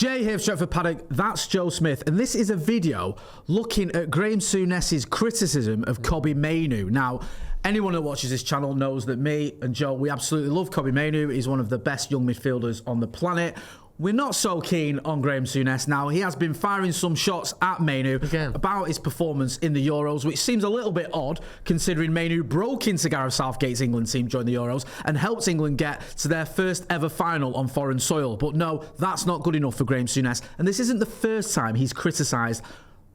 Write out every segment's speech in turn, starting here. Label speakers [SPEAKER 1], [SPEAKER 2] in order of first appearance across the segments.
[SPEAKER 1] Jay here for Paddock, that's Joe Smith, and this is a video looking at Graeme Souness's criticism of Kobbie Mainoo. Now, anyone that watches this channel knows that me and Joe, we absolutely love Kobbie Mainoo. He's one of the best young midfielders on the planet. We're not so keen on Graeme Souness now. He has been firing some shots at Mainoo about his performance in the Euros, which seems a little bit odd considering Mainoo broke into Gareth Southgate's England team during the Euros and helped England get to their first ever final on foreign soil. But no, that's not good enough for Graeme Souness. And this isn't the first time he's criticised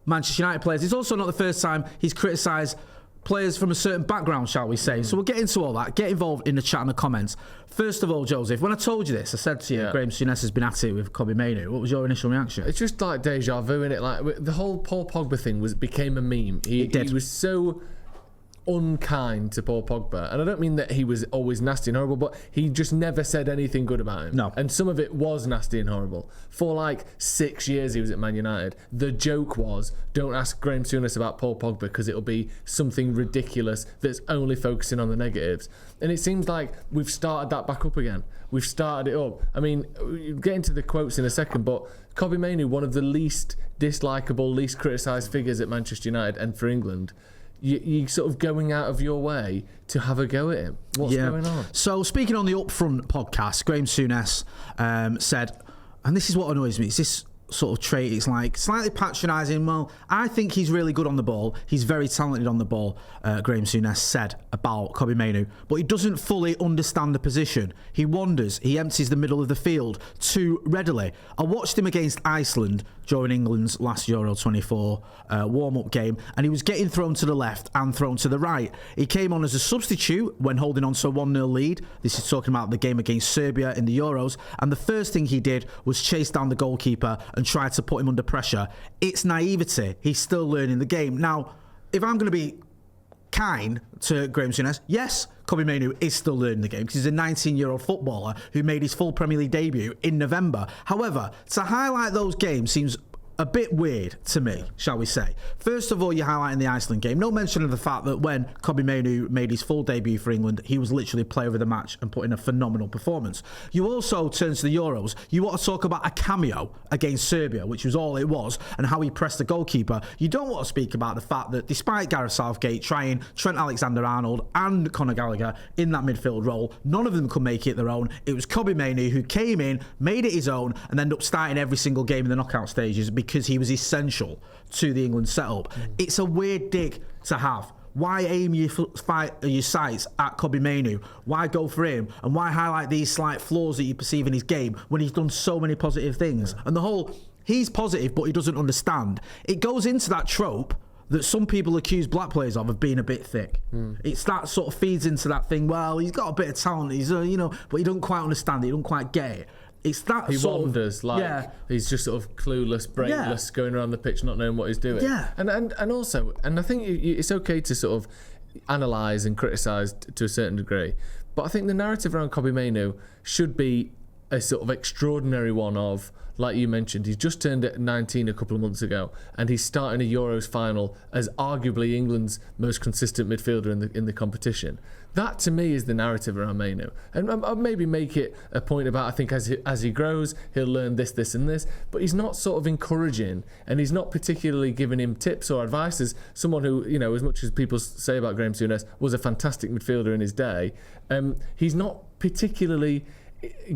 [SPEAKER 1] Manchester United players. It's also not the first time he's criticised players from a certain background, shall we say. So we'll get into all that. Get involved in the chat and the comments. First of all, Joseph, when I told you this, I said to you, Graeme Souness has been at it with Kobbie Mainoo. What was your initial reaction?
[SPEAKER 2] It's just like deja vu, innit? Like the whole Paul Pogba thing became a meme. He was so unkind to Paul Pogba, and I don't mean that he was always nasty and horrible, but he just never said anything good about him.
[SPEAKER 1] No.
[SPEAKER 2] And some of it was nasty and horrible. For like 6 years he was at Man United. The joke was, don't ask Graeme Souness about Paul Pogba because it'll be something ridiculous that's only focusing on the negatives. And it seems like we've started that back up again. We've started it up. I mean, we'll get into the quotes in a second, but Kobbie Mainoo, one of the least dislikable, least criticised figures at Manchester United and for England, you sort of going out of your way to have a go at him. What's going on?
[SPEAKER 1] So speaking on the Upfront podcast, Graeme Souness said, and this is what annoys me, it's this sort of trait, it's like slightly patronising. Well, I think he's really good on the ball. He's very talented on the ball, Graeme Souness said about Kobbie Mainoo, but he doesn't fully understand the position. He wanders, he empties the middle of the field too readily. I watched him against Iceland during England's last Euro 24 warm-up game, and he was getting thrown to the left and thrown to the right. He came on as a substitute when holding on to a 1-0 lead. This is talking about the game against Serbia in the Euros, and the first thing he did was chase down the goalkeeper and try to put him under pressure. It's naivety. He's still learning the game. Now, if I'm going to be kind to Graeme Souness, yes, Kobbie Mainoo is still learning the game because he's a 19-year-old footballer who made his full Premier League debut in November. However, to highlight those games seems a bit weird to me, shall we say. First of all, you're highlighting the Iceland game. No mention of the fact that when Kobbie Mainoo made his full debut for England, he was literally player of the match and put in a phenomenal performance. You also turn to the Euros. You want to talk about a cameo against Serbia, which was all it was, and how he pressed the goalkeeper. You don't want to speak about the fact that despite Gareth Southgate trying Trent Alexander-Arnold and Conor Gallagher in that midfield role, none of them could make it their own. It was Kobbie Mainoo who came in, made it his own, and ended up starting every single game in the knockout stages because he was essential to the England setup. It's a weird dig to have. Why aim your sights at Kobbie Mainoo? Why go for him? And why highlight these slight flaws that you perceive in his game when he's done so many positive things? And the whole, he's positive, but he doesn't understand. It goes into that trope that some people accuse black players of being a bit thick. It's that sort of feeds into that thing, well, he's got a bit of talent, he's but he don't quite understand it, he don't quite get it. It's that
[SPEAKER 2] he wanders, he's just sort of clueless, brainless, going around the pitch not knowing what he's doing. And also, I think it's okay to sort of analyse and criticise to a certain degree, but I think the narrative around Kobbie Mainoo should be a sort of extraordinary one of, like you mentioned, he's just turned 19 a couple of months ago, and he's starting a Euros final as arguably England's most consistent midfielder in the competition. That to me is the narrative around Mainoo, and I'll maybe make it a point about, I think as he grows he'll learn this and this, but he's not sort of encouraging, and he's not particularly giving him tips or advice as someone who, as much as people say about Graeme Souness, was a fantastic midfielder in his day. He's not particularly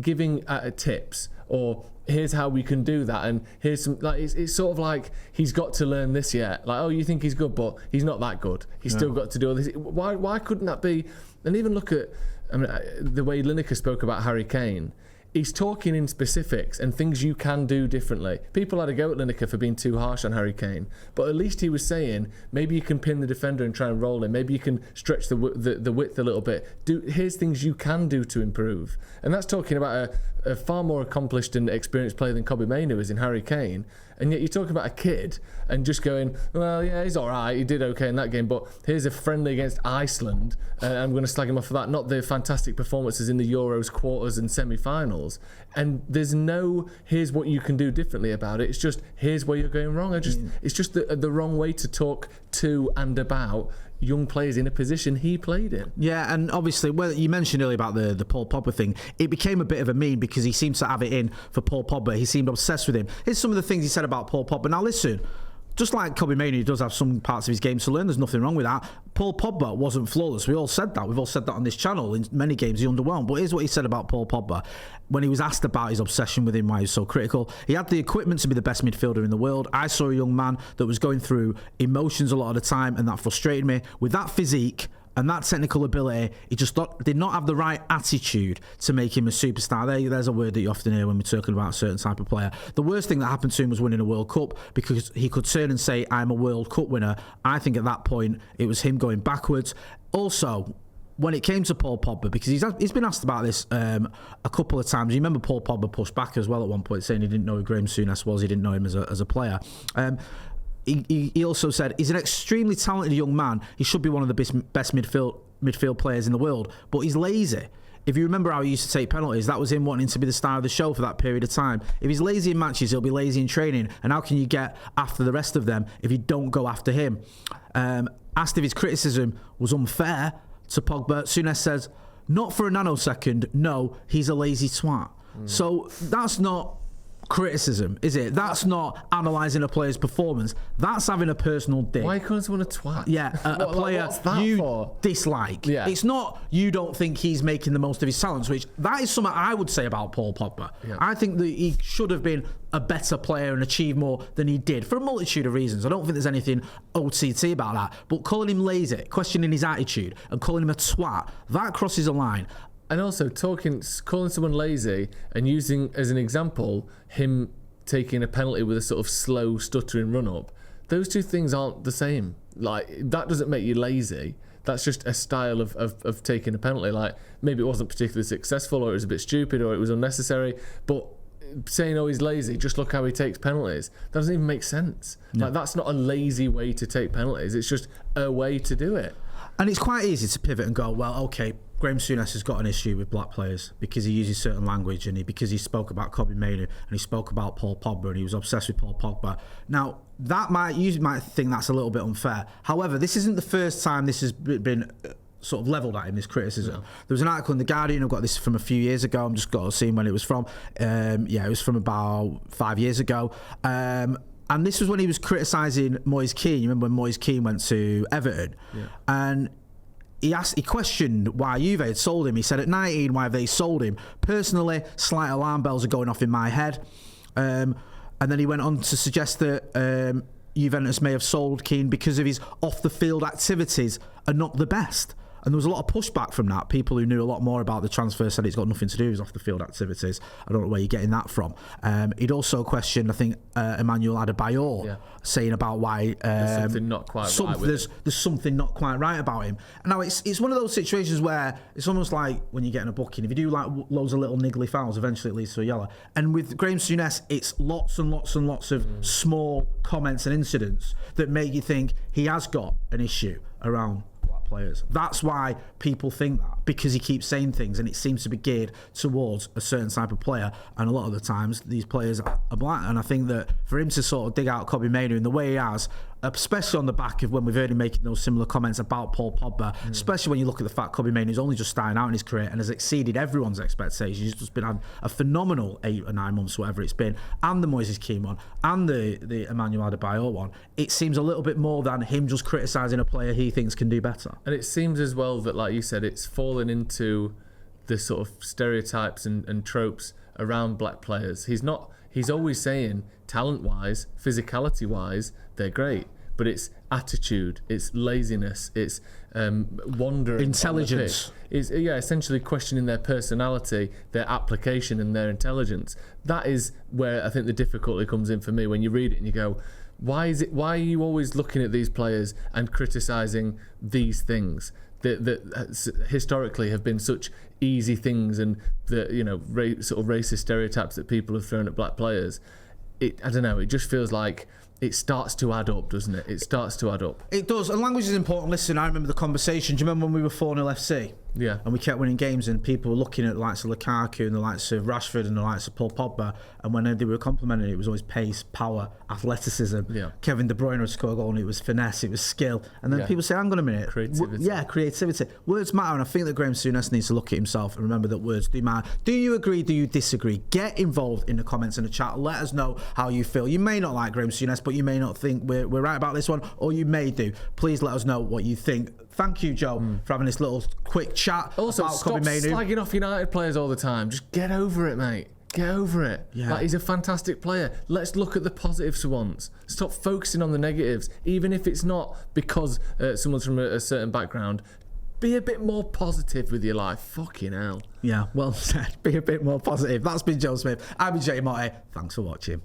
[SPEAKER 2] giving tips or here's how we can do that, and here's some, like, it's sort of like he's got to learn this yet. Like, oh, you think he's good, but he's not that good. He's still got to do all this. Why couldn't that be? And even look at, the way Lineker spoke about Harry Kane. He's talking in specifics and things you can do differently. People had a go at Lineker for being too harsh on Harry Kane, but at least he was saying, maybe you can pin the defender and try and roll him. Maybe you can stretch the width a little bit. Here's things you can do to improve. And that's talking about a far more accomplished and experienced player than Kobbie Mainoo is in Harry Kane. And yet you're talking about a kid and just going, well, yeah, he's all right, he did okay in that game, but here's a friendly against Iceland, and I'm going to slag him off for that, not the fantastic performances in the Euros quarters and semi-finals. channels, and there's no here's what you can do differently about it. It's just here's where you're going wrong. It's just the wrong way to talk to and about young players in a position he played in.
[SPEAKER 1] Yeah, and obviously, well, you mentioned earlier about the Paul Pogba thing. It became a bit of a meme because he seems to have it in for Paul Pogba. He seemed obsessed with him. Here's some of the things he said about Paul Pogba. Now listen, just like Kobbie Mainoo, he does have some parts of his game to learn. There's nothing wrong with that. Paul Pogba wasn't flawless. We all said that. We've all said that on this channel. In many games, he underwhelmed. But here's what he said about Paul Pogba when he was asked about his obsession with him, why he was so critical. He had the equipment to be the best midfielder in the world. I saw a young man that was going through emotions a lot of the time, and that frustrated me. With that physique and that technical ability, he just did not have the right attitude to make him a superstar. There's a word that you often hear when we're talking about a certain type of player. The worst thing that happened to him was winning a World Cup, because he could turn and say, I'm a World Cup winner. I think at that point, it was him going backwards. Also, when it came to Paul Pogba, because he's been asked about this a couple of times. You remember Paul Pogba pushed back as well at one point, saying he didn't know who Graeme Souness was. He didn't know him as a player. He also said he's an extremely talented young man. He should be one of the best midfield players in the world, but he's lazy. If you remember how he used to take penalties, that was him wanting to be the star of the show for that period of time. If he's lazy in matches, he'll be lazy in training. And how can you get after the rest of them if you don't go after him? Asked if his criticism was unfair to Pogba, Souness says, not for a nanosecond, no, he's a lazy twat. So that's not criticism, is it? That's not analysing a player's performance. That's having a personal dig.
[SPEAKER 2] Why couldn't someone a twat?
[SPEAKER 1] Yeah, a player you dislike. Yeah. It's not you don't think he's making the most of his talents, which that is something I would say about Paul Pogba. Yeah. I think that he should have been a better player and achieved more than he did for a multitude of reasons. I don't think there's anything OTT about that. But calling him lazy, questioning his attitude, and calling him a twat, that crosses a line.
[SPEAKER 2] And also calling someone lazy and using as an example him taking a penalty with a sort of slow, stuttering run-up, those two things aren't the same. Like, that doesn't make you lazy. That's just a style of taking a penalty. Like, maybe it wasn't particularly successful, or it was a bit stupid, or it was unnecessary, but saying, oh, he's lazy, just look how he takes penalties, that doesn't even make sense. No. Like, that's not a lazy way to take penalties. It's just a way to do it.
[SPEAKER 1] And it's quite easy to pivot and go, well, okay, Graeme Souness has got an issue with black players because he uses certain language, and because he spoke about Kobbie Mainoo and he spoke about Paul Pogba and he was obsessed with Paul Pogba. Now, you might think that's a little bit unfair. However, this isn't the first time this has been sort of levelled at him, this criticism. No. There was an article in The Guardian, I've got this from a few years ago, I'm just got to see when it was from. It was from about 5 years ago. And this was when he was criticising Moise Kean. You remember when Moise Kean went to Everton? Yeah. And he questioned why Juve had sold him. He said, at 19, why have they sold him? Personally, slight alarm bells are going off in my head. And then he went on to suggest that Juventus may have sold Kean because of his off-the-field activities are not the best. And there was a lot of pushback from that. People who knew a lot more about the transfer said it's got nothing to do with off-the-field activities. I don't know where you're getting that from. He'd also questioned, I think, Emmanuel Adebayor, saying about why
[SPEAKER 2] there's something not quite right with him.
[SPEAKER 1] There's something not quite right about him. And now it's one of those situations where it's almost like when you're getting a booking. If you do like loads of little niggly fouls, eventually it leads to a yellow. And with Graeme Souness, it's lots and lots and lots of small comments and incidents that make you think he has got an issue around players. That's why people think that, because he keeps saying things and it seems to be geared towards a certain type of player, and a lot of the times these players are black. And I think that for him to sort of dig out Kobbie Mainoo in the way he has, especially on the back of when we've heard him making those similar comments about Paul Pogba, especially when you look at the fact Kobbie Mainoo's only just starting out in his career and has exceeded everyone's expectations. He's just been a phenomenal 8 or 9 months, whatever it's been, and the Moise Kean one and the Emmanuel Adebayor one. It seems a little bit more than him just criticising a player he thinks can do better.
[SPEAKER 2] And it seems as well that, like you said, it's fallen into the sort of stereotypes and tropes around black players. He's always saying, talent-wise, physicality-wise, they're great, but it's attitude, it's laziness, it's wandering,
[SPEAKER 1] intelligence.
[SPEAKER 2] It's essentially questioning their personality, their application, and their intelligence. That is where I think the difficulty comes in for me when you read it and you go, why are you always looking at these players and criticising these things that historically have been such easy things, and the sort of racist stereotypes that people have thrown at black players? I don't know, it just feels like it starts to add up, doesn't it? It starts to add up.
[SPEAKER 1] It does, and language is important. Listen, I remember the conversation. Do you remember when we were 4-0 FC?
[SPEAKER 2] Yeah.
[SPEAKER 1] And we kept winning games, and people were looking at the likes of Lukaku and the likes of Rashford and the likes of Paul Pogba, and when they were complimenting it was always pace, power, athleticism.
[SPEAKER 2] Yeah.
[SPEAKER 1] Kevin De Bruyne would score a goal and it was finesse, it was skill. And then people say, hang on a minute.
[SPEAKER 2] Creativity.
[SPEAKER 1] Creativity. Words matter, and I think that Graeme Souness needs to look at himself and remember that words do matter. Do you agree? Do you disagree? Get involved in the comments and the chat. Let us know how you feel. You may not like Graeme Souness, but you may not think we're right about this one, or you may do. Please let us know what you think. Thank you, Joe, for having this little quick chat.
[SPEAKER 2] Also,
[SPEAKER 1] about
[SPEAKER 2] stop
[SPEAKER 1] Kobbie Mainoo.
[SPEAKER 2] slagging off United players all the time. Just get over it, mate. Get over it.
[SPEAKER 1] Yeah.
[SPEAKER 2] Like, he's a fantastic player. Let's look at the positives for once. Stop focusing on the negatives, even if it's not because someone's from a certain background. Be a bit more positive with your life. Fucking hell.
[SPEAKER 1] Yeah, well said. Be a bit more positive. That's been Joe Smith. I've been Jay Motti. Thanks for watching.